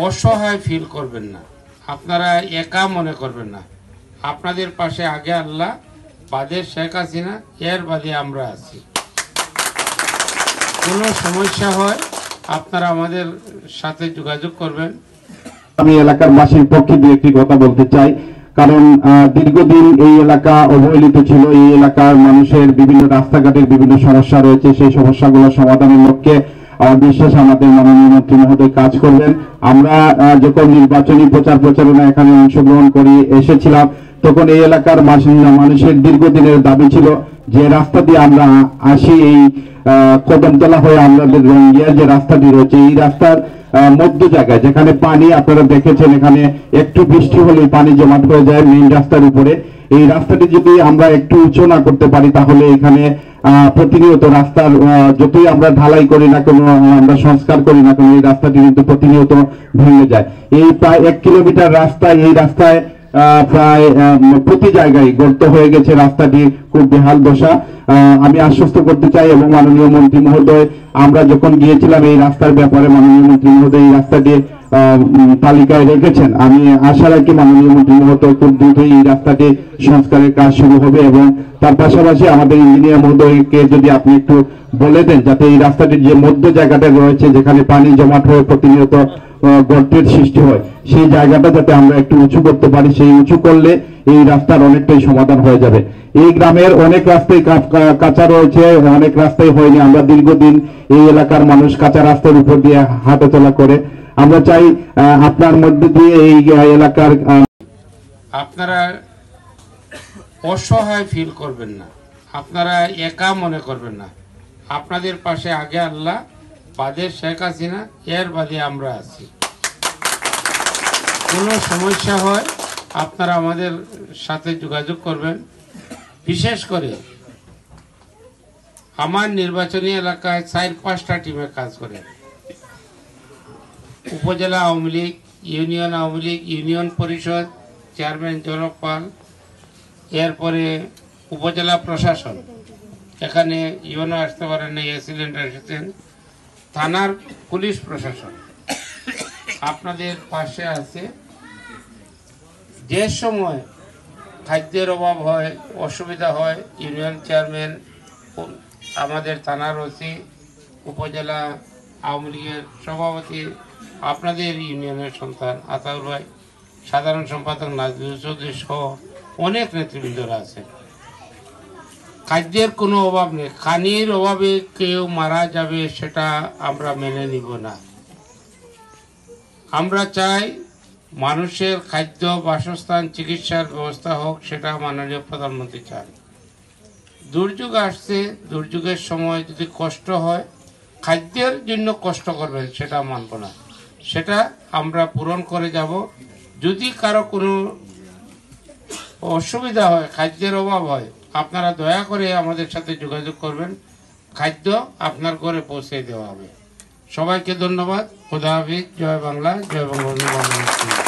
অসহায় ফিল করবেন না, আপনারা একা মনে করবেন না। আপনাদের পাশে আগে আল্লাহ, বাদে শেখ হাসিনা, এর বাদে আমরা আছি। কোনো সমস্যা হয় আপনারা আমাদের সাথে যোগাযোগ করবেন। আমি এলাকার বাসীর পক্ষে দু একটি কথা বলতে চাই, কারণ দীর্ঘদিন এই এলাকা অবহেলিত ছিল। এই এলাকার মানুষের বিভিন্ন রাস্তাঘাটের বিভিন্ন সমস্যা রয়েছে, সেই সমস্যাগুলো সমাধানের লক্ষ্যে আমার বিশ্বাস আমাদের মাননীয় মন্ত্রী মহোদয় কাজ করবেন। আমরা যখন নির্বাচনী প্রচার প্রচারণা এখানে অংশগ্রহণ করে এসেছিলাম, তখন এই এলাকার মানুষের দীর্ঘদিনের দাবি ছিল যে রাস্তা দিয়ে আমরা আসি, এই কদমতলা হয়ে আমাদের রঙ্গিয়ার যে রাস্তাটি রয়েছে, এই রাস্তার মধ্য জায়গায় যেখানে পানি আপনারা দেখেছেন, এখানে একটু বৃষ্টি হলেই পানি জমাট হয়ে যায় মেইন রাস্তার উপরে। এই রাস্তাটি যদি আমরা একটু উঁচু না করতে পারি, তাহলে এখানে প্রতিনিয়ত রাস্তার যতই আমরা ঢালাই করি না কেন, আমরা সংস্কার করি না কেন, এই রাস্তাটি কিন্তু প্রতিনিয়ত ভেঙে যায়। এই প্রায় 1 কিলোমিটার রাস্তা, এই রাস্তায় প্রায় প্রতি জায়গায় গর্ত হয়ে গেছে, রাস্তাটি খুব বেহাল দশা। আমি আশ্বস্ত করতে চাই এবং মাননীয় মন্ত্রী মহোদয়, আমরা যখন গিয়েছিলাম এই রাস্তার ব্যাপারে, মাননীয় মন্ত্রী মহোদয় এই রাস্তাটি তালিকায় রেখেছেন। আমি আশা রাখি মাননীয় মন্ত্রী মহোদয় খুব দ্রুতই এই রাস্তাটি সংস্কারের কাজ শুরু হবে, এবং তার পাশাপাশি আমাদের ইঞ্জিনিয়ার মহোদয়কে যদি আপনি একটু বলে দেন, যাতে এই রাস্তাটির যে মধ্য জায়গাটা রয়েছে যেখানে পানি জমাট হয়ে প্রতিনিয়ত গর্তের সৃষ্টি হয়, সেই জায়গাটা যাতে আমরা একটু উঁচু করতে পারি। সেই উঁচু করলে এই রাস্তার অনেকটাই সমাধান হয়ে যাবে। এই গ্রামের অনেক রাস্তায় কাঁচা রয়েছে, অনেক রাস্তায় হয়নি। আমরা দীর্ঘদিন এই এলাকার মানুষ কাঁচা রাস্তার উপর দিয়ে হাঁটাচলা করে। আমরা চাই আপনার মধ্যে দিয়ে এই এলাকার আপনারা অসহায় ফিল করবেন না, আপনারা একা মনে করবেন না। আপনাদের পাশে আগে আল্লাহ, বাদে শেখ হাসিনা, এর বাদে আমরা আছি। কোনো সমস্যা হয় আপনারা আমাদের সাথে যোগাযোগ করবেন। বিশেষ করে আমার নির্বাচনী এলাকায় 4-5টা টিমে কাজ করে। উপজেলা আওয়ামী লীগ, ইউনিয়ন আওয়ামী লীগ, ইউনিয়ন পরিষদ, চেয়ারম্যান জনক পাল, এরপরে উপজেলা প্রশাসন, এখানে ইউনো আসতে পারেন না, এসিলেন্ট এসেছেন, থানার পুলিশ প্রশাসন আপনাদের পাশে আছে। যে সময় খাদ্যের অভাব হয়, অসুবিধা হয়, ইউনিয়ন চেয়ারম্যান, আমাদের থানার ওসি, উপজেলা আওয়ামী লীগের সভাপতি, আপনাদের ইউনিয়নের সন্তান আতাউর ভাই, সাধারণ সম্পাদক নাজমুল চৌধুরী সহ অনেক নেতৃবৃন্দরা আছে। খাদ্যের কোনো অভাব নেই, পানির অভাবে কেউ মারা যাবে সেটা আমরা মেনে নিব না। আমরা চাই মানুষের খাদ্য, বাসস্থান, চিকিৎসার ব্যবস্থা হোক, সেটা মাননীয় প্রধানমন্ত্রী চান। দুর্যোগ আসছে, দুর্যোগের সময় যদি কষ্ট হয়, খাদ্যের জন্য কষ্ট করবেন সেটা মানব না, সেটা আমরা পূরণ করে যাব। যদি কারো কোনো অসুবিধা হয়, খাদ্যের অভাব হয়, আপনারা দয়া করে আমাদের সাথে যোগাযোগ করবেন, খাদ্য আপনার ঘরে পৌঁছে দেওয়া হবে। সবাইকে ধন্যবাদ। খোদা হাফেজ। জয় বাংলা, জয় বঙ্গবন্ধু।